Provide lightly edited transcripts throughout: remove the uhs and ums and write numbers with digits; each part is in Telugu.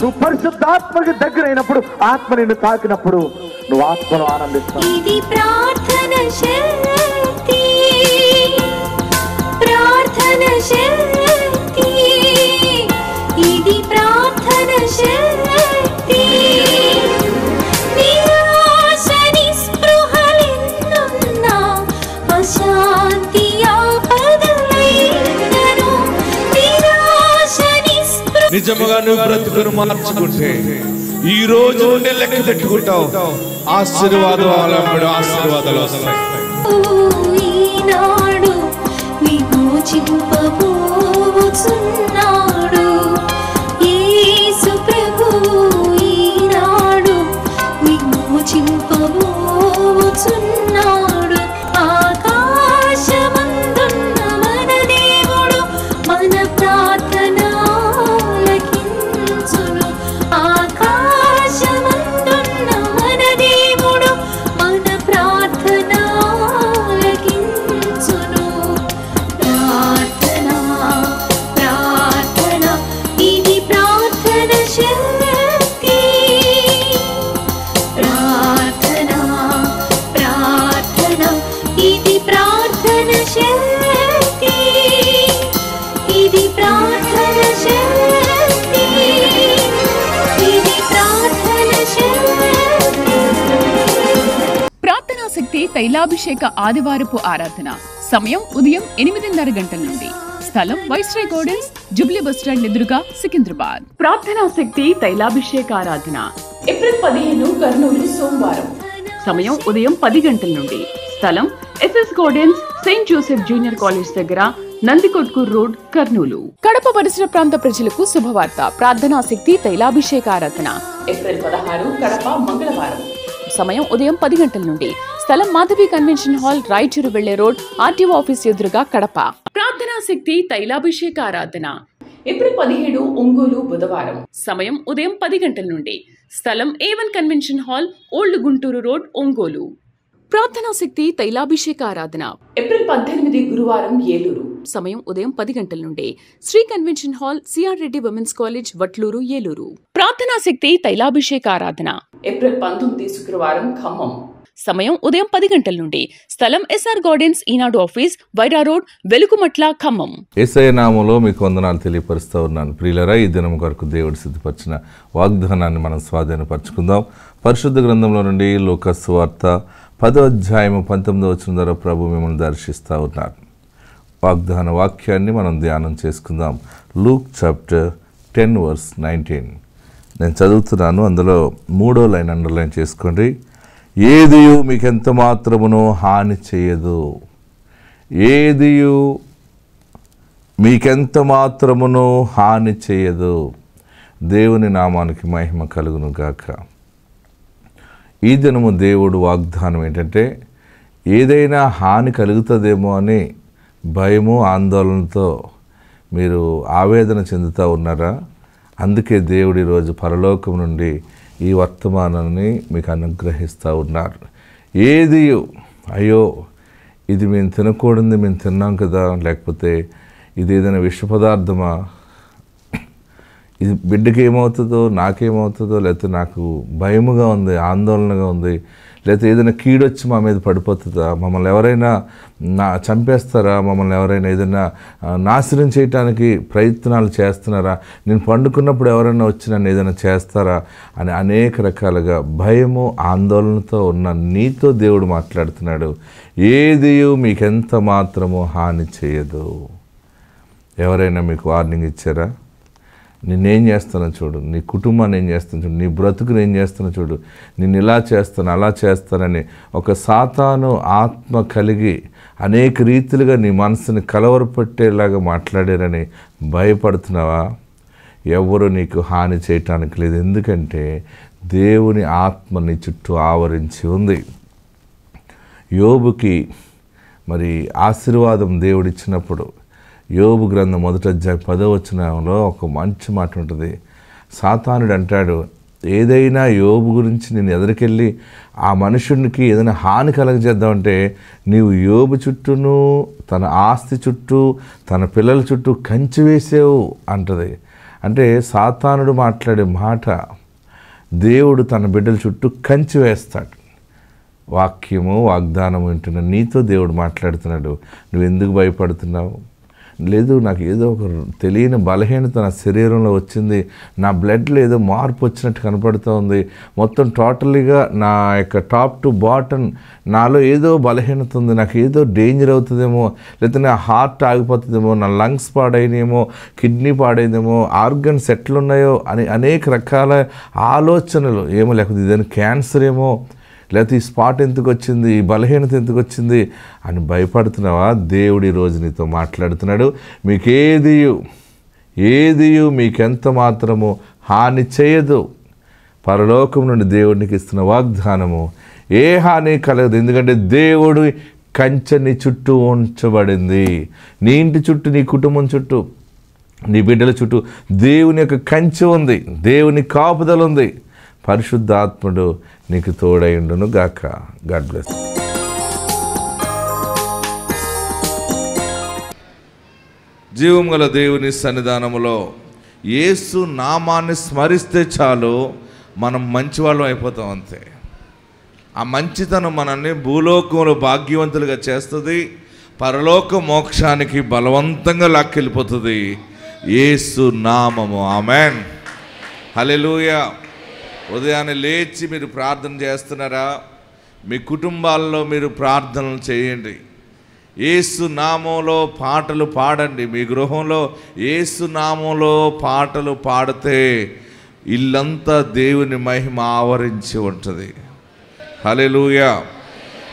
నువ్వు పరిశుద్ధాత్మకి దగ్గరైనప్పుడు, ఆత్మ నిన్ను తాకినప్పుడు నువ్వు ఆత్మను ఆనందిస్తావు. ఇది ప్రార్థన శక్తి, ప్రార్థన శక్తి, ఇది ప్రార్థన శక్తి. నిరాశ నిస్పృహలెన్నున్నా, అశాంతి ఆపదలైనను, నిరాశ నిస్పృహ. నిజముగా నువ్వు బ్రతుకును మార్చుకుంటే ఈ రోజు నుండి లెక్క పెట్టుకుంటావు. ఆశీర్వాదం ఆశీర్వాదాలు వస్తాయి. ఈనాడు విమోచింపబోచున్నాడు యేసు ప్రభువు, ఈనాడు విమోచింపబోచున్నాడు. ఆకాశమందున్న మన దేవుడు మన ప్రార్థన ఆలకించును. ఆకాశమందున్న మన దేవుడు మన ప్రార్థన ఆలకించును. ప్రార్థన, ప్రార్థన, ఇది ప్రార్థన శక్తి. ప్రార్థన, ప్రార్థన, ఇది ప్రార్థన శక్తి. ఇది ప్రార్థన శక్తి, ఇది ప్రార్థన శక్తి. ప్రార్థనా శక్తి తైలాభిషేక ఆదివారపు ఆరాధన. సమయం ఉదయం 8:30 గంటల నుండి. స్థలం వైస్రాయ్ గార్డెన్స్, జూబ్లీ బస్టాండ్ ఎదురుగా, సికింద్రాబాద్. ప్రార్థనా శక్తి తైలాభిషేక ఆరాధన ఏప్రిల్ 15 కర్నూలు సోమవారం. సమయం ఉదయం 10 గంటల నుండి. స్థలం SS gardens, saint Joseph junior college దగ్గర, నందికొట్కూర్ రోడ్, కర్నూలు. కడప పరిసర ప్రాంత ప్రజలకు శుభవార్త. ప్రార్థనా శక్తి తైలాభిషేక ఆరాధన ఏప్రిల్ 16 కడప మంగళవారం. సమయం ఉదయం 10 గంటల నుండి. స్థలం మాధవి కన్వెన్షన్ హాల్, రాయచూరు వెళ్లే రోడ్, ఆర్టీఓ ఆఫీస్ ఎదురుగా, కడప. ప్రార్థనా శక్తి తైలాభిషేక ఆరాధన ఏప్రిల్ 17 ఒంగోలు బుధవారం. సమయం ఉదయం 10 గంటల నుండి. స్థలం A1 convention hall, old Guntur road, Ongole. ప్రార్థనా శక్తి తైలాభిషేక ఆరాధన ఏప్రిల్ 18 గురువారం, ఏలూరు. సమయం ఉదయం 10 గంటల నుండి. Sri convention hall, CR Reddy women's college, Vatluru, Eluru. ప్రార్థనా శక్తి తైలాభిషేక ఆరాధన ఏప్రిల్ 19 శుక్రవారం, ఖమ్మం. సమయం ఉదయం 10 గంటల నుండి. స్థలం ఎస్ఆర్ గార్డెన్స్, ఈనాడు ఆఫీస్, వైరా రోడ్, వెలుగుమట్ల, ఖమ్మం. యేసయ్య నామములో మీకు వందనాలు తెలియపరుస్తూ ఉన్నాను. ప్రియులరా, ఈ దినం కొరకు దేవుడు సిద్ధపరిచిన వాగ్దానాన్ని మనం స్వాధీనపరచుకుందాం. పరిశుద్ధ గ్రంథంలో నుండి లూకా సువార్త 10వ అధ్యాయము 19వ వచనం ద్వారా ప్రభు మిమ్మల్ని దర్శిస్తూ ఉన్నారు. వాగ్దాన వాక్యాన్ని మనం ధ్యానం చేసుకుందాం. Luke chapter 10 verse 19. నేను చదువుతున్నాను, అందులో 3వ లైన్ అండర్లైన్ చేసుకోండి. ఏదియు మీకెంత మాత్రమునో హాని చేయదు, ఏదియు మీకెంత మాత్రమునో హాని చేయదు. దేవుని నామానికి మహిమ కలుగును గాక. ఈ దినము దేవుడు వాగ్దానం ఏంటంటే, ఏదైనా హాని కలుగుతుందేమో అని భయము ఆందోళనతో మీరు ఆవేదన చెందుతూ ఉన్నారా? అందుకే దేవుడు ఈరోజు పరలోకం నుండి ఈ వర్తమానాన్ని మీకు అనుగ్రహిస్తూ ఉన్నారు. ఏది అయ్యో ఇది మేము తినకూడదు, మేము తిన్నాం కదా, లేకపోతే ఇది ఏదైనా విష పదార్థమా, ఇది బిడ్డకి ఏమవుతుందో, నాకేమవుతుందో, లేకపోతే నాకు భయముగా ఉంది, ఆందోళనగా ఉంది, లేకపోతే ఏదైనా కీడొచ్చి మా మీద పడిపోతుందా, మమ్మల్ని ఎవరైనా చంపేస్తారా, మమ్మల్ని ఎవరైనా ఏదైనా నాశనం చేయటానికి ప్రయత్నాలు చేస్తున్నారా, నేను పండుకున్నప్పుడు ఎవరైనా వచ్చి నన్ను ఏదైనా చేస్తారా అని అనేక రకాలుగా భయము ఆందోళనతో ఉన్న నీతో దేవుడు మాట్లాడుతున్నాడు. ఏది మీకెంత మాత్రమో హాని చేయదు. ఎవరైనా మీకు వార్నింగ్ ఇచ్చారా? నేనేం చేస్తానో చూడు, నీ కుటుంబాన్ని ఏం చేస్తాను చూడు, నీ బ్రతుకుని ఏం చేస్తానో చూడు, నేను ఇలా చేస్తాను అలా చేస్తానని ఒక సాతాను ఆత్మ కలిగి అనేక రీతిలుగా నీ మనసుని కలవరపట్టేలాగా మాట్లాడారని భయపడుతున్నావా? ఎవరు నీకు హాని చేయటానికి లేదు. ఎందుకంటే దేవుని ఆత్మ నీ చుట్టూ ఆవరించి ఉంది. యోబుకి మరి ఆశీర్వాదం దేవుడిచ్చినప్పుడు యోబు గ్రంథం 1వ అధ్యాయం 10వ వచనంలో ఒక మంచి మాట ఉంటుంది. సాతానుడు అంటాడు, ఏదైనా యోబు గురించి నేను ఎదురుకెళ్ళి ఆ మనుషునికి ఏదైనా హాని కలగజేద్దామంటే నీవు యోబు చుట్టూను తన ఆస్తి చుట్టూ తన పిల్లల చుట్టూ కంచి వేసావు అంటది. అంటే సాతానుడు మాట్లాడే మాట దేవుడు తన బిడ్డల చుట్టూ కంచి వేస్తాడు. వాక్యము వాగ్దానం వింటున్న నీతో దేవుడు మాట్లాడుతున్నాడు. నువ్వు ఎందుకు భయపడుతున్నావు? లేదు, నాకు ఏదో ఒక తెలియని బలహీనత నా శరీరంలో వచ్చింది, నా బ్లడ్లో ఏదో మార్పు వచ్చినట్టు కనపడుతూ ఉంది, మొత్తం టోటల్గా నా యొక్క టాప్ టు బాటమ్ నాలో ఏదో బలహీనత ఉంది, నాకు ఏదో డేంజర్ అవుతుందేమో, లేకపోతే నా హార్ట్ ఆగిపోతుందేమో, నా లంగ్స్ పాడైనేమో, కిడ్నీ పాడైందేమో, ఆర్గన్స్ ఎట్లున్నాయో అని అనేక రకాల ఆలోచనలు, ఏమో లేకపోతే ఇదేనా క్యాన్సర్ ఏమో, లేకపోతే ఈ స్పాట్ ఎందుకు వచ్చింది, ఈ బలహీనత ఎందుకు వచ్చింది అని భయపడుతున్నావా? దేవుడు ఈరోజు నీతో మాట్లాడుతున్నాడు. ఏదియు మీకెంత మాత్రము హాని చేయదు. పరలోకం నుండి దేవుడికి ఇస్తున్న వాగ్దానము, ఏ హాని కలగదు. ఎందుకంటే దేవుడు కంచె నీ చుట్టూ ఉంచబడింది. నీ ఇంటి చుట్టూ, నీ కుటుంబం చుట్టూ, నీ బిడ్డల చుట్టూ దేవుని యొక్క కంచె ఉంది, దేవుని కాపుదల ఉంది. పరిశుద్ధాత్ముడు నీకు తోడైండును గాక. God bless. జీవం గల దేవుని సన్నిధానములో యేసు నామాన్ని స్మరిస్తే చాలు మనం మంచివాళ్ళం అయిపోతాం. అంతే. ఆ మంచితనం మనల్ని భూలోకంలో భాగ్యవంతులుగా చేస్తుంది, పరలోక మోక్షానికి బలవంతంగా లాక్కెళ్ళిపోతుంది. యేసు నామము. ఆమెన్. హల్లెలూయా. ఉదయాన్నే లేచి మీరు ప్రార్థన చేస్తున్నారా? మీ కుటుంబాల్లో మీరు ప్రార్థనలు చేయండి. యేసు నామంలో పాటలు పాడండి. మీ గృహంలో యేసు నామంలో పాటలు పాడితే ఇల్లంతా దేవుని మహిమ ఆవరించి ఉంటుంది. హల్లెలూయా.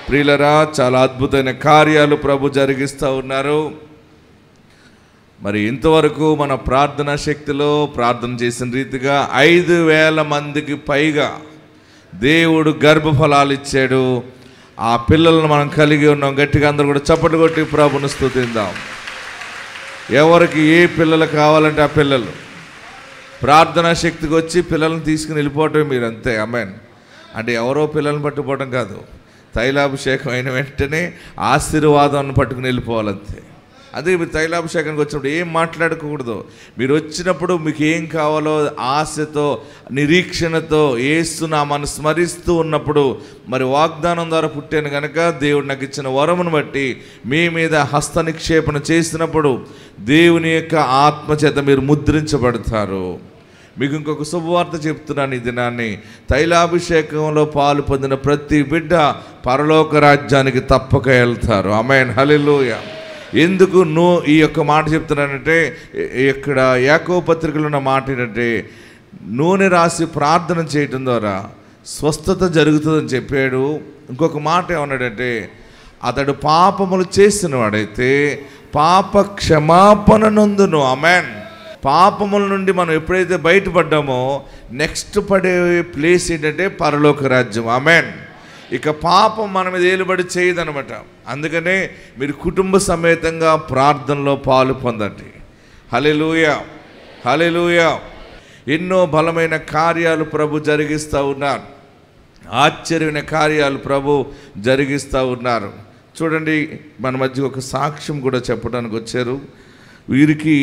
ప్రియులరా, చాలా అద్భుతమైన కార్యాలు ప్రభు జరిగిస్తూ ఉన్నారు. మరి ఇంతవరకు మన ప్రార్థనా శక్తిలో ప్రార్థన చేసిన రీతిగా 5,000 మందికి పైగా దేవుడు గర్భఫలాలు ఇచ్చాడు. ఆ పిల్లలను మనం కలిగి ఉన్నాం. గట్టిగా అందరూ కూడా చప్పట్లు కొట్టి ప్రభుని స్తుతిద్దాం. ఎవరికి ఏ పిల్లలు కావాలంటే ఆ పిల్లలు ప్రార్థనా శక్తికి వచ్చి పిల్లల్ని తీసుకుని వెళ్ళిపోవటం మీరు అంతే. ఆమేన్. అంటే ఎవరో పిల్లల్ని పట్టుకోవడం కాదు, తైలాభిషేకం అయిన వెంటనే ఆశీర్వాదాన్ని పట్టుకుని వెళ్ళిపోవాలంతే. అదే మీరు తైలాభిషేకానికి వచ్చినప్పుడు ఏం మాట్లాడకూడదు. మీరు వచ్చినప్పుడు మీకు ఏం కావాలో ఆశతో, నిరీక్షణతో యేసు నామాన్ని స్మరిస్తూ ఉన్నప్పుడు, మరి వాగ్దానం ద్వారా పుట్టాను కనుక దేవుడు నాకు ఇచ్చిన వరమును బట్టి మీ మీద హస్త నిక్షేపణ చేసినప్పుడు దేవుని యొక్క ఆత్మచేత మీరు ముద్రించబడతారు. మీకు ఇంకొక శుభవార్త చెప్తున్నాను ఈ దినాన్ని. తైలాభిషేకంలో పాలు పొందిన ప్రతి బిడ్డ పరలోక రాజ్యానికి తప్పక వెళ్తారు. ఆమేన్. హల్లెలూయా. ఎందుకు ఈ యొక్క మాట చెప్తున్నానంటే, ఇక్కడ యాకోబు పత్రికలో ఉన్న మాట ఏంటంటే, నూనె రాసి ప్రార్థన చేయటం ద్వారా స్వస్థత జరుగుతుందని చెప్పాడు. ఇంకొక మాట ఏమన్నాడంటే, అతడు పాపములు చేసిన వాడైతే పాప క్షమాపణ నొందును. ఆమేన్. పాపముల నుండి మనం ఎప్పుడైతే బయటపడ్డామో నెక్స్ట్ పడే ప్లేస్ ఏంటంటే పరలోక రాజ్యం. ఆమేన్. ఇక పాపం మన మీద ఏలుబడి చేయదనమాట. అందుకనే మీరు కుటుంబ సమేతంగా ప్రార్థనలో పాలు పొందండి. హల్లెలూయా. హల్లెలూయా. ఎన్నో బలమైన కార్యాలు ప్రభు జరిగిస్తూ ఉన్నారు. ఆశ్చర్యమైన కార్యాలు ప్రభు జరిగిస్తూ ఉన్నారు. చూడండి, మన మధ్య ఒక సాక్ష్యం కూడా చెప్పడానికి వచ్చారు. వీరికి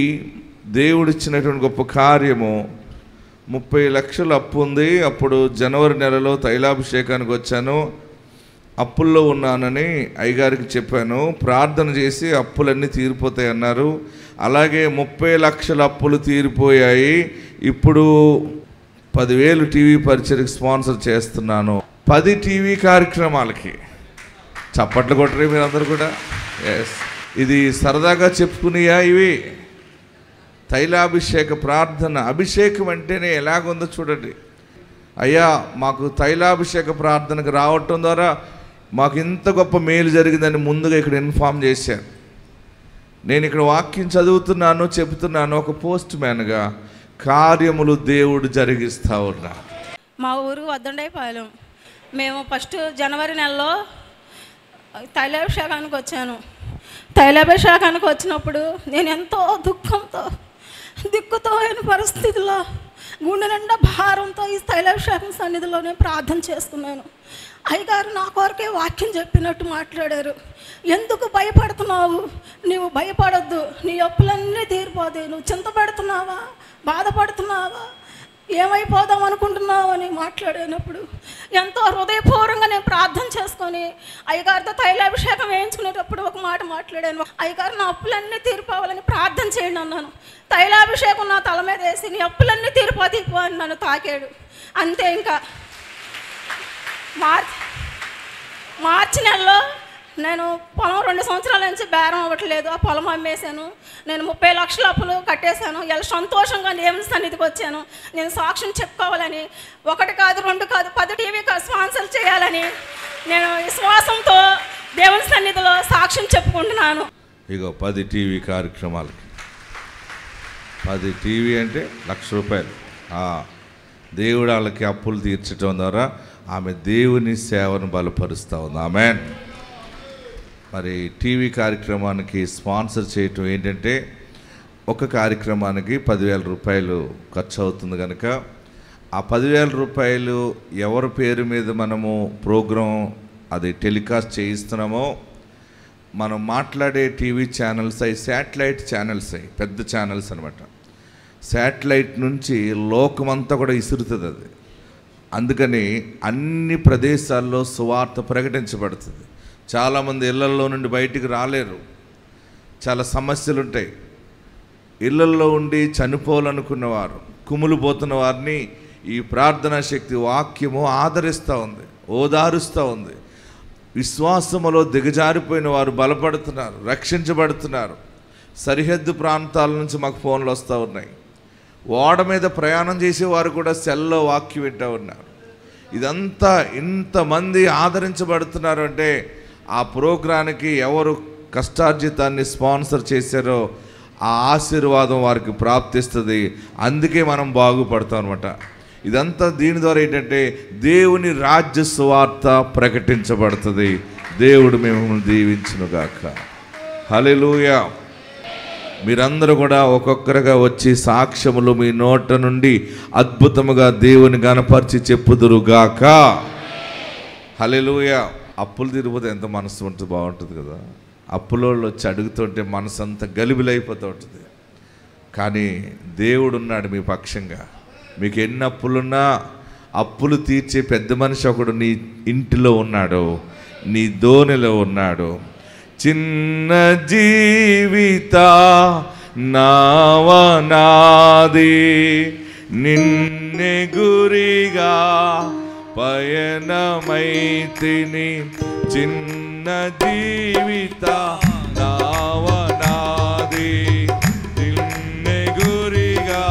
దేవుడిచ్చినటువంటి గొప్ప కార్యము. 30 లక్షలు అప్పు ఉంది. అప్పుడు జనవరి నెలలో తైలాభిషేకానికి వచ్చాను. అప్పుల్లో ఉన్నానని అయ్యగారికి చెప్పాను. ప్రార్థన చేసి అప్పులన్నీ తీరిపోతాయి అన్నారు. అలాగే 30 లక్షల అప్పులు తీరిపోయాయి. ఇప్పుడు 10,000 టీవీ పరిచయకి స్పాన్సర్ చేస్తున్నాను. 10 టీవీ కార్యక్రమాలకి. చప్పట్లు కొట్టరే మీరందరూ కూడా. ఎస్, ఇది సరదాగా చెప్పుకునేయా ఇవి? తైలాభిషేక ప్రార్థన. అభిషేకం అంటేనే ఎలాగుందో చూడండి. అయ్యా, మాకు తైలాభిషేక ప్రార్థనకు రావటం ద్వారా మాకు ఇంత గొప్ప మేలు జరిగిందని ముందుగా ఇక్కడ ఇన్ఫామ్ చేశాను. నేను ఇక్కడ వాక్యం చదువుతున్నాను, చెబుతున్నాను. ఒక పోస్ట్ మ్యాన్గా కార్యములు దేవుడు జరిగిస్తూ ఉన్నా. మా ఊరు వద్దండైపాలెం. మేము ఫస్ట్ జనవరి నెలలో తైలాభిషేకానికి వచ్చాను. తైలాభిషేకానికి వచ్చినప్పుడు నేను ఎంతో దిక్కుతో అయిన పరిస్థితిలో గుండె నిండా భారంతో ఈ తైలాభిషేకం సన్నిధిలోనే ప్రార్థన చేసుకున్నాను. అయ్యగారు నా కొరకే వాక్యం చెప్పినట్టు మాట్లాడారు. ఎందుకు భయపడుతున్నావు? నీవు భయపడొద్దు, నీ అప్పులన్నీ తీరిపోతాయి. నువ్వు చింతపడుతున్నావా, బాధపడుతున్నావా, ఏమైపోదాం అనుకుంటున్నావు అని మాట్లాడినప్పుడు ఎంతో హృదయపూర్వంగా నేను ప్రార్థన చేసుకొని అయ్యగారితో తైలాభిషేకం వేయించుకునేటప్పుడు ఒక మాట మాట్లాడాను. అయ్యగారు నా అప్పులన్నీ తీరిపోవాలని ప్రార్థన చేయండి అన్నాను. తైలాభిషేకం నా తల మీద వేసి నీ అప్పులన్నీ తీరిపోతాయి అని నన్ను తాకాడు. అంతే. ఇంకా మార్చి నెలలో నేను పొలం 2 సంవత్సరాల నుంచి బేరం అవ్వట్లేదు. ఆ పొలం అమ్మేశాను. నేను 30 లక్షల అప్పులు కట్టేశాను. ఇలా సంతోషంగా దేవుని సన్నిధికి వచ్చాను. నేను సాక్ష్యం చెప్పుకోవాలని, 1 కాదు 2 కాదు 10 టీవీ స్పాన్సర్ చేయాలని నేను విశ్వాసంతో దేవుని సన్నిధిలో సాక్ష్యం చెప్పుకుంటున్నాను. ఇగో 10 టీవీ కార్యక్రమాలకి 10 టీవీ అంటే ₹1,00,000. దేవుడు వాళ్ళకి అప్పులు తీర్చడం ద్వారా ఆమె దేవుని సేవను బలపరుస్తూ ఉంది. ఆమెన్. మరి టీవీ కార్యక్రమానికి స్పాన్సర్ చేయటం ఏంటంటే ఒక కార్యక్రమానికి ₹10,000 ఖర్చు అవుతుంది కనుక ఆ ₹10,000 ఎవరి పేరు మీద మనము ప్రోగ్రాం అది టెలికాస్ట్ చేయిస్తున్నామో, మనం మాట్లాడే టీవీ ఛానల్స్ అవి శాటిలైట్ ఛానల్స్ అవి పెద్ద ఛానల్స్ అనమాట. శాటిలైట్ నుంచి లోకమంతా కూడా ఇసురుతుంది అది. అందుకని అన్ని ప్రదేశాల్లో సువార్త ప్రకటించబడుతుంది. చాలామంది ఇళ్లల్లో నుండి బయటికి రాలేరు, చాలా సమస్యలు ఉంటాయి. ఇళ్లల్లో ఉండి చనిపోవాలనుకున్నవారు, కుమిలిపోతున్న వారిని ఈ ప్రార్థనా శక్తి వాక్యము ఆదరిస్తూ ఉంది, ఓదారుస్తూ ఉంది. విశ్వాసములో దిగజారిపోయిన వారు బలపడుతున్నారు, రక్షించబడుతున్నారు. సరిహద్దు ప్రాంతాల నుంచి మాకు ఫోన్లు వస్తూ ఉన్నాయి. ఓడ మీద ప్రయాణం చేసేవారు కూడా సెల్లో వాక్యం వింటూ ఉన్నారు. ఇదంతా ఇంతమంది ఆదరించబడుతున్నారు అంటే ఆ ప్రోగ్రానికి ఎవరు కష్టార్జితాన్ని స్పాన్సర్ చేశారో ఆ ఆశీర్వాదం వారికి ప్రాప్తిస్తుంది. అందుకే మనం బాగుపడతాం అనమాట. ఇదంతా దీని ద్వారా ఏంటంటే దేవుని రాజ్య సువార్త ప్రకటించబడుతుంది. దేవుడు మేము దీవించునుగాక. హల్లెలూయా. మీరందరూ కూడా ఒక్కొక్కరుగా వచ్చి సాక్ష్యములు మీ నోట నుండి అద్భుతముగా దేవుని గణపరిచి చెప్పుదురుగాక. హల్లెలూయా. అప్పులు తీరిపోతే ఎంత మనసు ఉంటుంది, బాగుంటుంది కదా. అప్పులోళ్ళు వచ్చి అడుగుతుంటే మనసు అంతా గలిబిలైపోతూ ఉంటుంది. కానీ దేవుడు ఉన్నాడు మీ పక్షంగా. మీకు ఎన్ని అప్పులున్నా అప్పులు తీర్చే పెద్ద మనిషి ఒకడు నీ ఇంటిలో ఉన్నాడు, నీ దోణిలో ఉన్నాడు. చిన్న జీవిత నావనాది నిన్నే గురిగా పయనమైతిని. చిన్న జీవిత నావనాది నిన్నే గురిగా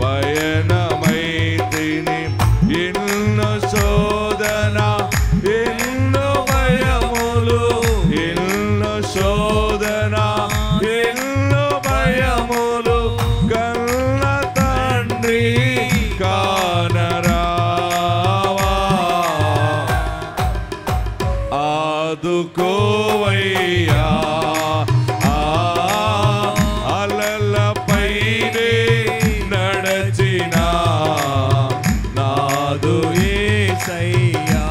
పయనమైతిని. ఎన్నో శోధన, ఎన్నో భయములు, ఎన్నో శోధన, ఎన్నో భయములు కన్న తండ్రి కానరావా. ఆదుకోవయ్యా అలలపైనే నడచిన నాదు యేసయ్యా.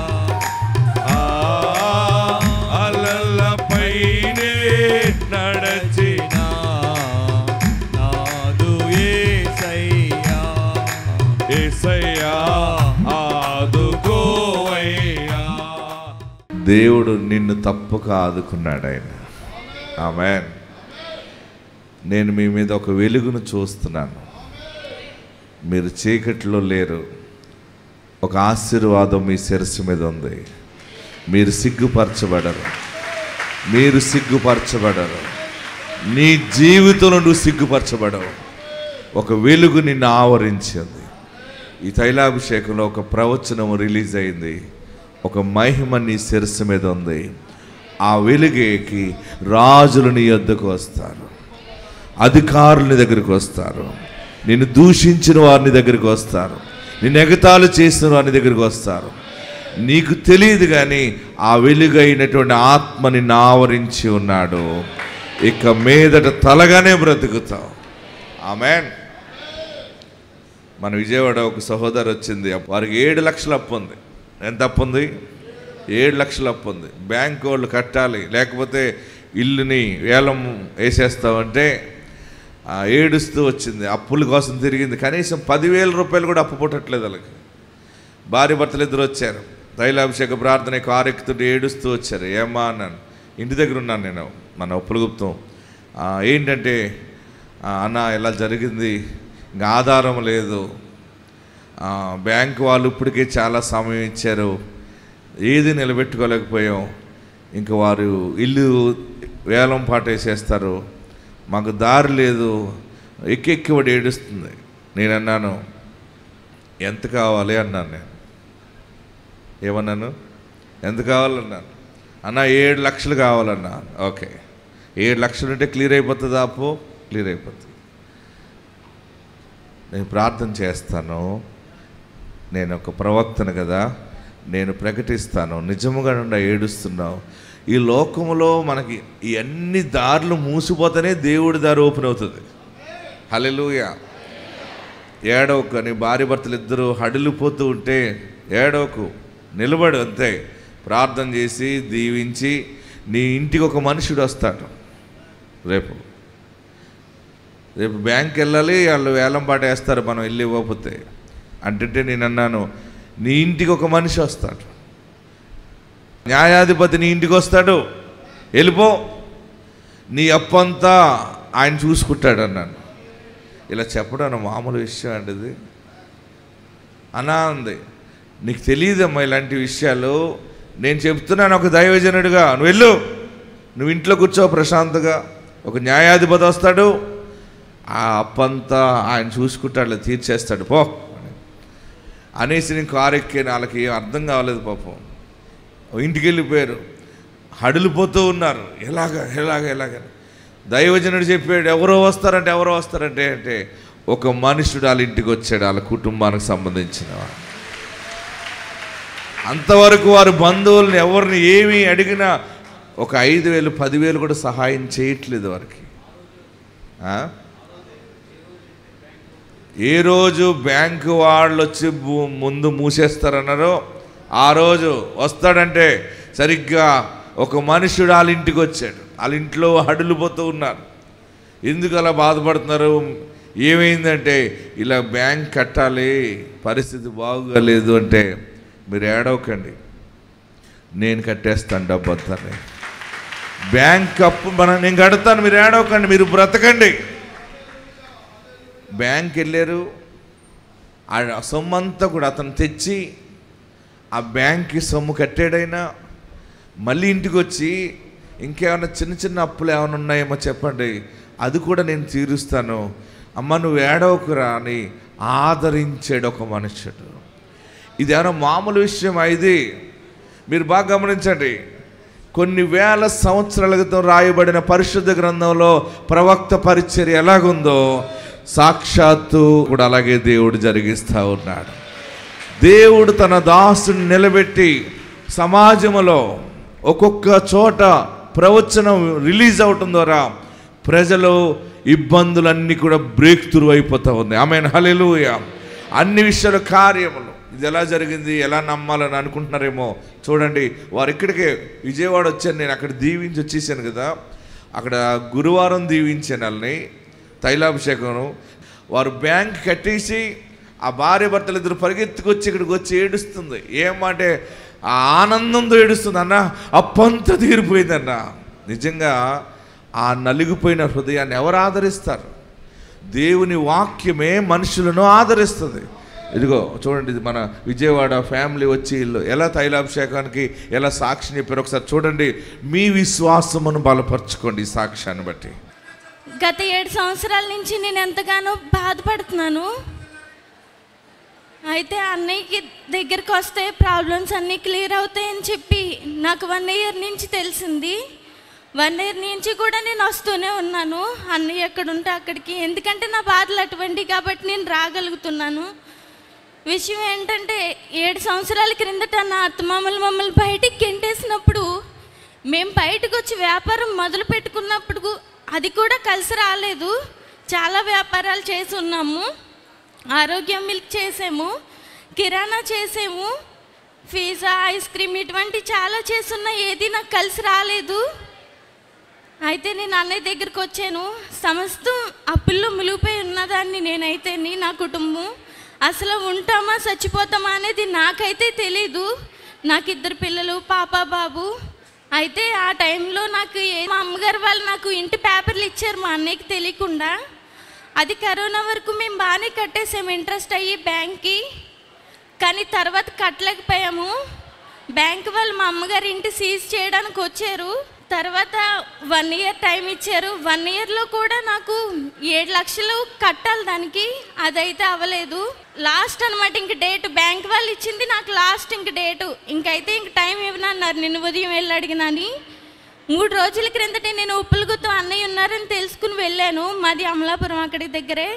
అలలపైనే నడచిన నాదు యేసయ్యా. యేసయ్యా ఆదుకోవయ్యా. దేవుడు నిన్ను తప్పక ఆదుకున్నాడు ఆయన. ఆమేన్. నేను మీ మీద ఒక వెలుగును చూస్తున్నాను. మీరు చీకట్లో లేరు. ఒక ఆశీర్వాదం మీ శిరస్సు మీద ఉంది. మీరు సిగ్గుపరచబడరు, మీరు సిగ్గుపరచబడరు. నీ జీవితంలో నువ్వు సిగ్గుపరచబడవు. ఒక వెలుగు నిన్ను ఆవరించింది. ఈ తైలాభిషేకంలో ఒక ప్రవచనం రిలీజ్ అయింది. ఒక మహిమ నీ శిరస్సు మీద ఉంది. ఆ వెలుగేకి రాజులు నీ యొద్దకు వస్తారు, అధికారులు నీ దగ్గరికి వస్తారు, నిన్ను దూషించిన వారిని దగ్గరికి వస్తారు, నిన్ను ఎగతాళి చేసిన వారిని దగ్గరికి వస్తారు. నీకు తెలియదు కానీ ఆ వెలుగైనటువంటి ఆత్మ నిన్ను ఆవరించి ఉన్నాడు. ఇక మీదట తలగానే బ్రతుకుతావు. ఆమేన్. మన విజయవాడ ఒక సహోదరు వచ్చింది, వారికి 7 లక్షల అప్పు ఉంది. ఎంత అప్పు ఉంది? 7 లక్షల అప్పు ఉంది. బ్యాంక్ వాళ్ళు కట్టాలి, లేకపోతే ఇల్లుని వేలం వేసేస్తామంటే ఏడుస్తూ వచ్చింది. అప్పుల కోసం తిరిగింది. కనీసం 10,000 రూపాయలు కూడా అప్పు పుట్టట్లేదు వాళ్ళకి. భార్య భర్తలు ఇద్దరు వచ్చారు. తైలాభిషేక ప్రార్థన కారెక్కుతుంటే ఏడుస్తూ వచ్చారు. ఏమ్మా అన్నాను. ఇంటి దగ్గర ఉన్నాను నేను, మన ఉప్పలగుప్తం. ఏంటంటే అన్న ఇలా జరిగింది, ఇంకా ఆధారం లేదు, బ్యాంకు వాళ్ళు ఇప్పటికే చాలా సమయం ఇచ్చారు, ఏది నిలబెట్టుకోలేకపోయాం, ఇంకా వారు ఇల్లు వేలం పాటేసేస్తారు, మాకు దారి లేదు, ఎక్కి వాడు ఏడుస్తుంది. నేను అన్నాను, ఎంత కావాలి అన్నాను. నేను ఏమన్నాను? ఎంత కావాలన్నాను. అన్న 7 లక్షలు కావాలన్నా. ఓకే, 7 లక్షలు ఉంటే క్లియర్ అయిపోతుంది, అప్పు క్లియర్ అయిపోతుంది. నేను ప్రార్థన చేస్తాను, నేను ఒక ప్రవక్తను కదా, నేను ప్రకటిస్తాను, నిజముగా నుండి ఏడుస్తున్నావు. ఈ లోకంలో మనకి ఈ అన్ని దారులు మూసిపోతేనే దేవుడి దారి ఓపెన్ అవుతుంది. హల్లెలూయా. ఏడవకు. నీ భార్య భర్తలు ఇద్దరు హడిలిపోతూ ఉంటే ఏడవకు, నిలబడు అంతే. ప్రార్థన చేసి దీవించి నీ ఇంటికి ఒక మనుషుడు వస్తాడు. రేపు బ్యాంక్ వెళ్ళాలి, వాళ్ళు వేలం పాట వేస్తారు మనం వెళ్ళి ఇవ్వకపోతే. అంటే నేను అన్నాను, నీ ఇంటికి ఒక మనిషి వస్తాడు, న్యాయాధిపతి నీ ఇంటికి వస్తాడు, వెళ్ళిపో, నీ అప్పంతా ఆయన చూసుకుంటాడు అన్నాను. ఇలా చెప్పడం మామూలు విషయం అండి ఇది. అన్నా ఉంది, నీకు తెలియదమ్మా ఇలాంటి విషయాలు. నేను చెప్తున్నాను ఒక దైవజనుడిగా, నువ్వు వెళ్ళు, నువ్వు ఇంట్లో కూర్చో ప్రశాంతంగా, ఒక న్యాయాధిపతి వస్తాడు, ఆ అప్పంతా ఆయన చూసుకుంటాడు, తీర్చేస్తాడు, పో అనేసి నేను కారు ఎక్కి వాళ్ళకి ఏం అర్థం కావలేదు పాపం. ఇంటికి వెళ్ళిపోయారు, హడిలిపోతూ ఉన్నారు. ఎలాగ దైవజనుడు చెప్పాడు, ఎవరో వస్తారంటే అంటే ఒక మనుషుడు వాళ్ళ ఇంటికి వచ్చాడు, వాళ్ళ కుటుంబానికి సంబంధించిన. అంతవరకు వారు బంధువులను ఎవరిని ఏమి అడిగినా ఒక 5,000 10,000 కూడా సహాయం చేయట్లేదు వారికి. ఏ రోజు బ్యాంకు వాళ్ళు వచ్చి ముందు మూసేస్తారన్నారో ఆ రోజు వస్తాడంటే సరిగ్గా ఒక మనుషుడు వాళ్ళ ఇంటికి వచ్చాడు. వాళ్ళ ఇంట్లో హడిలిపోతూ ఉన్నారు. ఎందుకు అలా బాధపడుతున్నారు? ఏమైందంటే ఇలా బ్యాంక్ కట్టాలి, పరిస్థితి బాగోలేదు అంటే, మీరు ఏడవకండి, నేను కట్టేస్తాను డబ్బు అంతా, బ్యాంక్ అప్పు నేను కడతాను, మీరు ఏడవకండి, మీరు బ్రతకండి. బ్యాంక్ వెళ్ళారు, ఆ సొమ్ము అంతా కూడా అతను తెచ్చి ఆ బ్యాంక్కి సొమ్ము కట్టాడైనా మళ్ళీ ఇంటికి వచ్చి ఇంకేమైనా చిన్న అప్పులు ఏమైనా ఉన్నాయేమో చెప్పండి, అది కూడా నేను తీరుస్తాను, అమ్మ నువ్వు ఏడవకురా అని ఆదరించాడు ఒక మనుషుడు. ఇది ఏమైనా మామూలు విషయం ఇది? మీరు బాగా గమనించండి. కొన్ని వేల సంవత్సరాల క్రితం రాయబడిన పరిశుద్ధ గ్రంథంలో ప్రవక్త పరిచర్య ఎలాగుందో సాక్షాత్తు కూడా అలాగే దేవుడు జరిగిస్తూ ఉన్నాడు. దేవుడు తన దాసుని నిలబెట్టి సమాజంలో ఒక్కొక్క చోట ప్రవచనం రిలీజ్ అవటం ద్వారా ప్రజలు ఇబ్బందులన్నీ కూడా బ్రేక్ త్రూ అయిపోతూ ఉంది. ఆమేన్, హల్లెలూయా. అన్ని విషయాల కార్యములు ఇది ఎలా జరిగింది, ఎలా నమ్మాలని అనుకుంటున్నారేమో. చూడండి, వారు ఇక్కడికే విజయవాడ వచ్చాను, నేను అక్కడ దీవించి వచ్చేసాను కదా. అక్కడ గురువారం దీవించాను వాళ్ళని, తైలాభిషేకం. వారు బ్యాంక్ కట్టేసి ఆ భార్య భర్తలు ఇద్దరు పరిగెత్తుకొచ్చి ఇక్కడికి వచ్చి ఏడుస్తుంది. ఏమంటే ఆ ఆనందంతో ఏడుస్తుంది. అన్న అప్పంతా తీరిపోయిందన్న. నిజంగా ఆ నలిగిపోయిన హృదయాన్ని ఎవరు ఆదరిస్తారు? దేవుని వాక్యమే మనుషులను ఆదరిస్తుంది. ఇదిగో చూడండి, ఇది మన విజయవాడ ఫ్యామిలీ వచ్చి ఇల్లు ఎలా తైలాభిషేకానికి ఎలా సాక్షిని చెప్పారు ఒకసారి చూడండి. మీ విశ్వాసమును బలపరచుకోండి ఈ సాక్ష్యాన్ని బట్టి. గత 7 సంవత్సరాల నుంచి నేను ఎంతగానో బాధపడుతున్నాను. అయితే అన్నయ్యకి దగ్గరికి వస్తే ప్రాబ్లమ్స్ అన్నీ క్లియర్ అవుతాయని చెప్పి నాకు 1 ఇయర్ నుంచి తెలిసింది. 1 ఇయర్ నుంచి కూడా నేను వస్తూనే ఉన్నాను అన్నయ్య ఎక్కడుంటే అక్కడికి. ఎందుకంటే నా బాధలు అటువంటివి కాబట్టి నేను రాగలుగుతున్నాను. విషయం ఏంటంటే 7 సంవత్సరాల క్రిందట నా అత్తమామలు మమ్మల్ని బయటికి గెంటేసినప్పుడు మేము బయటకు వచ్చి వ్యాపారం మొదలు పెట్టుకున్నప్పుడు అది కూడా కలిసి రాలేదు. చాలా వ్యాపారాలు చేసి ఉన్నాము. ఆరోగ్యం మిల్క్ చేసాము, కిరాణా చేసాము, పిజ్జా, ఐస్ క్రీమ్ ఇటువంటి చాలా చేస్తున్నా ఏది నాకు కలిసి రాలేదు. అయితే నేను అన్నయ్య దగ్గరికి వచ్చాను. సమస్తం అప్పుల్లో మునిగిపోయి ఉన్నదాన్ని నేనైతే, నా కుటుంబం అసలు ఉంటామా చచ్చిపోతామా అనేది నాకైతే తెలీదు. నాకు 2 పిల్లలు, పాప బాబు. అయితే ఆ టైంలో నాకు మా అమ్మగారు వాళ్ళు నాకు ఇంటి పేపర్లు ఇచ్చారు మా అన్నయ్యకి తెలియకుండా. అది కరోనా వరకు మేము బాగానే కట్టేసాము ఇంట్రెస్ట్ అయ్యి బ్యాంక్కి. కానీ తర్వాత కట్టలేకపోయాము. బ్యాంక్ వాళ్ళు మా అమ్మగారి ఇంటి సీజ్ చేయడానికి వచ్చారు. తర్వాత 1 ఇయర్ టైం ఇచ్చారు. 1 ఇయర్లో కూడా నాకు 7 లక్షలు కట్టాలి దానికి, అదైతే అవ్వలేదు. లాస్ట్ అనమాట ఇంక డేట్, బ్యాంక్ వాళ్ళు ఇచ్చింది నాకు లాస్ట్ ఇంక డేటు. ఇంకైతే ఇంక టైం ఇవ్వనన్నారు. నిన్న ఉదయం వెళ్ళి అడిగినాని 3 రోజుల క్రిందటే నేను ఉప్పులగుత్తం అన్నయ్య ఉన్నారని తెలుసుకుని వెళ్ళాను. మాది అమలాపురం అక్కడి దగ్గరే.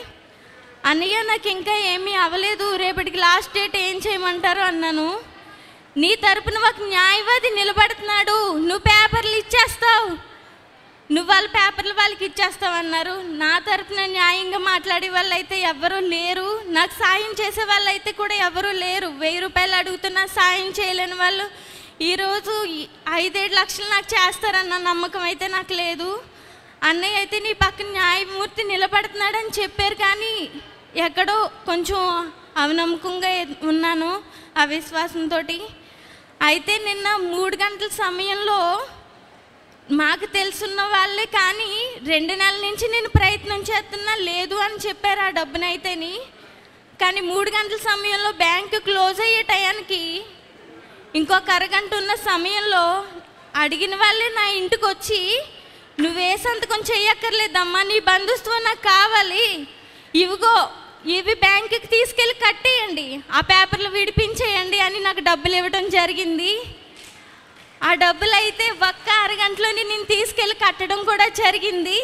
అన్నయ్య నాకు ఇంకా ఏమీ అవ్వలేదు, రేపటికి లాస్ట్ డేట్ ఏం చేయమంటారు అన్నాను. నీ తరపున ఒక న్యాయవాది నిలబడుతున్నాడు, నువ్వు పేపర్లు ఇచ్చేస్తావు, నువ్వు వాళ్ళ పేపర్లు వాళ్ళకి ఇచ్చేస్తావు అన్నారు. నా తరపున న్యాయంగా మాట్లాడే వాళ్ళు అయితే ఎవరూ లేరు, నాకు సాయం చేసే వాళ్ళు అయితే కూడా ఎవరూ లేరు. 1000 రూపాయలు అడుగుతున్నా సాయం చేయలేని వాళ్ళు ఈరోజు 5-7 లక్షలు నాకు చేస్తారన్న నమ్మకం అయితే నాకు లేదు. అన్నయ్య అయితే నీ పక్కన న్యాయమూర్తి నిలబడుతున్నాడని చెప్పారు, కానీ ఎక్కడో కొంచెం అవనమ్మకంగా ఉన్నాను అవిశ్వాసంతో. అయితే నిన్న 3 గంటల సమయంలో మాకు తెలుసున్న వాళ్ళే, కానీ 2 నెలల నుంచి నేను ప్రయత్నం చేస్తున్నా లేదు అని చెప్పారు ఆ డబ్బునైతేని. కానీ 3 గంటల సమయంలో బ్యాంకు క్లోజ్ అయ్యే టయానికి ఇంకొక అరగంట ఉన్న సమయంలో అడిగిన వాళ్ళే నా ఇంటికి వచ్చి, నువ్వే సంతకం చెయ్యక్కర్లేదమ్మా, నీ బంధుత్వం నాకు కావాలి, ఇవిగో ఇవి బ్యాంకుకి తీసుకెళ్ళి కట్టేయండి, ఆ పేపర్లు విడిపించేయండి అని నాకు డబ్బులు ఇవ్వడం జరిగింది. ఆ డబ్బులు అయితే ఒక్క అరగంటలోనే నేను తీసుకెళ్ళి కట్టడం కూడా జరిగింది.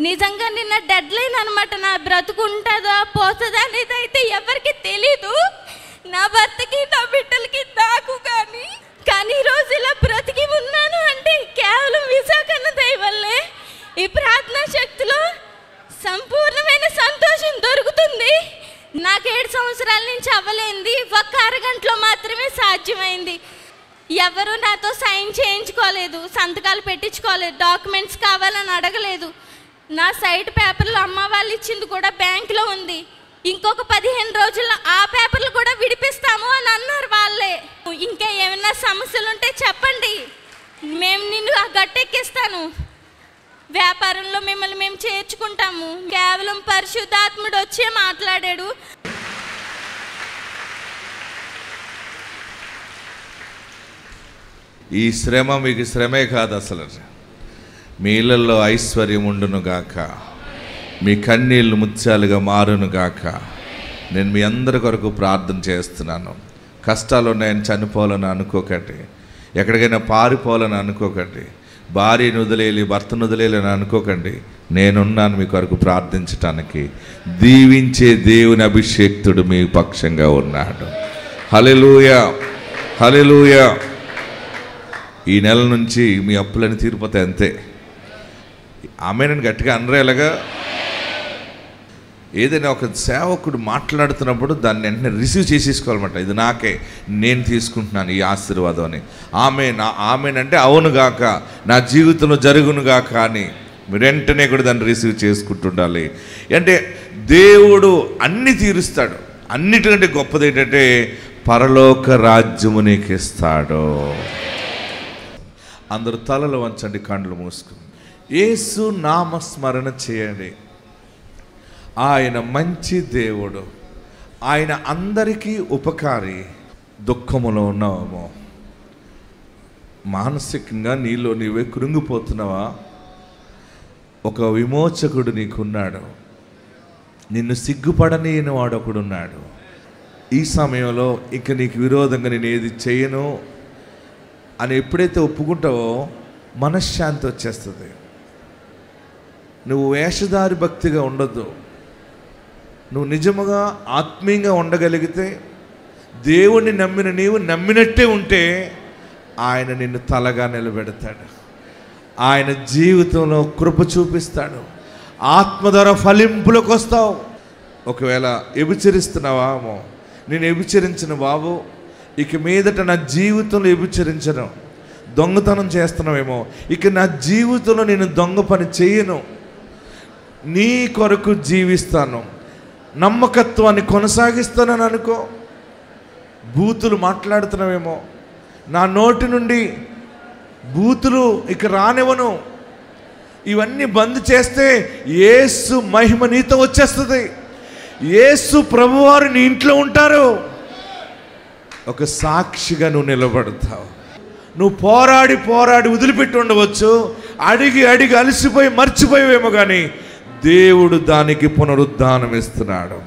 నిజంగా నిన్న డెడ్ లైన్ అనమాట. నా బ్రతుకు ఉంటుందా పోతుందా అనేది అయితే ఎవరికి తెలీదు, నా భర్తకి నా బిడ్డలకి నాకు కానీ ఈరోజు ఇలా బ్రతికి ఉన్నాను అంటే కేవలం విశాఖన్న దయ వల్లే. ఈ ప్రార్థనా శక్తిలో సంపూర్ణమైన సంతోషం దొరుకుతుంది. నాకు 7 సంవత్సరాల నుంచి అవ్వలేంది ఒక్క అరగంటలో మాత్రమే సాధ్యమైంది. ఎవరు నాతో సైన్ చేయించుకోలేదు, సంతకాలు పెట్టించుకోలేదు, డాక్యుమెంట్స్ కావాలని అడగలేదు. నా సైట్ పేపర్లు అమ్మ వాళ్ళు ఇచ్చింది కూడా బ్యాంకులో ఉంది. ఇంకొక 15 రోజుల్లో ఆ పేపర్లు కూడా విడిపిస్తాము అని అన్నారు వాళ్ళే. ఇంకా ఏమైనా సమస్యలు ఉంటే చెప్పండి, మేము నిన్ను గట్టెక్కిస్తాను, వ్యాపారంలో మిమ్మల్ని మేము చేర్చుకుంటాము. కేవలం పరిశుద్ధాత్ముడు వచ్చే మాట్లాడాడు. ఈ శ్రమ మీకు శ్రమే కాదు, అసలు మీ ఇళ్ళల్లో ఐశ్వర్యం ఉండును గాక, మీ కన్నీళ్ళు ముత్యాలుగా మారును గాక. నేను మీ అందరి కొరకు ప్రార్థన చేస్తున్నాను. కష్టాలు ఉన్నాయని చనిపోవాలని అనుకోకండి, ఎక్కడికైనా పారిపోవాలని అనుకోకండి, భార్యను వదిలేయాలి భర్తను వదిలేయాలని అనుకోకండి. నేనున్నాను మీ కొరకు ప్రార్థించటానికి. దీవించే దేవుని అభిషేక్తుడు మీ పక్షంగా ఉన్నాడు. హల్లెలూయా, హల్లెలూయా. ఈ నెల నుంచి మీ అప్పులని తీరిపోతాయి అంతే. ఆమేనని గట్టిగా అనరేలాగా. ఏదైనా ఒక సేవకుడు మాట్లాడుతున్నప్పుడు దాన్ని వెంటనే రిసీవ్ చేసేసుకోవాలన్నమాట. ఇది నాకే, నేను తీసుకుంటున్నాను ఈ ఆశీర్వాదం అని. ఆమెన్ అంటే అవునుగాక, నా జీవితంలో జరుగునుగాక అని మీరు వెంటనే కూడా దాన్ని రిసీవ్ చేసుకుంటుండాలి. అంటే దేవుడు అన్ని తీరుస్తాడు. అన్నిటికంటే గొప్పది ఏంటంటే పరలోక రాజ్యము నీకు ఇస్తాడు. అందరూ తలలు వంచండి, కళ్ళు మూసుకుని యేసు నామస్మరణ చేయండి. ఆయన మంచి దేవుడు, ఆయన అందరికీ ఉపకారి. దుఃఖములో ఉన్నావేమో, మానసికంగా నీలో నీవే కృంగిపోతున్నావా? ఒక విమోచకుడు నీకున్నాడు, నిన్ను సిగ్గుపడనీయని వాడు ఒకడున్నాడు. ఈ సమయంలో ఇక నీకు విరోధంగా నేను ఏది చేయను అని ఎప్పుడైతే ఒప్పుకుంటావో మనశ్శాంతి వచ్చేస్తుంది. నువ్వు వేషధారి భక్తిగా ఉండొద్దు. నువ్వు నిజముగా ఆత్మీయంగా ఉండగలిగితే, దేవుణ్ణి నమ్మిన నీవు నమ్మినట్టే ఉంటే ఆయన నిన్ను తలగా నిలబెడతాడు. ఆయన జీవితంలో కృప చూపిస్తాడు. ఆత్మ ద్వారా ఫలింపులకు వస్తావు. ఒకవేళ వ్యభిచరిస్తున్నావామో, నేను వ్యభిచరించిన బాబు, ఇక మీదట నా జీవితంలో వ్యభిచరించను. దొంగతనం చేస్తున్నావేమో, ఇక నా జీవితంలో నేను దొంగ పని చేయను, నీ కొరకు జీవిస్తాను, నమ్మకత్వాన్ని కొనసాగిస్తానని అనుకో. బూతులు మాట్లాడుతున్నావేమో, నా నోటి నుండి బూతులు ఇక రానివ్వను, ఇవన్నీ బంద్ చేస్తే యేసు మహిమ నీతో వచ్చేస్తుంది. యేసు ప్రభువారు నీ ఇంట్లో ఉంటారు. ఒక సాక్షిగా నువ్వు నిలబడతావు. నువ్వు పోరాడి పోరాడి వదిలిపెట్టి ఉండవచ్చు, అడిగి అడిగి అలసిపోయి మర్చిపోయేవేమో, కానీ దేవుడు దానికి పునరుద్ధానం ఇస్తున్నాడు.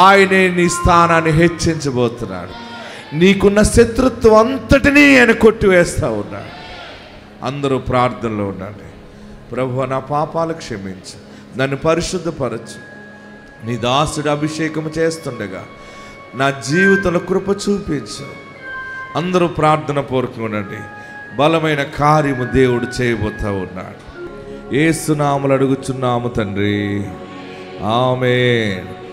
ఆయనే నీ స్థానాన్ని హెచ్చించబోతున్నాడు. నీకున్న శత్రుత్వం అంతటినీ ఆయన కొట్టివేస్తూ ఉన్నాడు. అందరూ ప్రార్థనలో ఉండండి. ప్రభువా, నా పాపాలు క్షమించు, నన్ను పరిశుద్ధపరచు. నీ దాసుడు అభిషేకం చేస్తుండగా నా జీవితంలో కృప చూపించు. అందరూ ప్రార్థన పూర్వకంగా ఉండండి. బలమైన కార్యము దేవుడు చేయబోతూ ఉన్నాడు. యేసు నామములో అడుగుచున్నాము తండ్రి, ఆమేన్.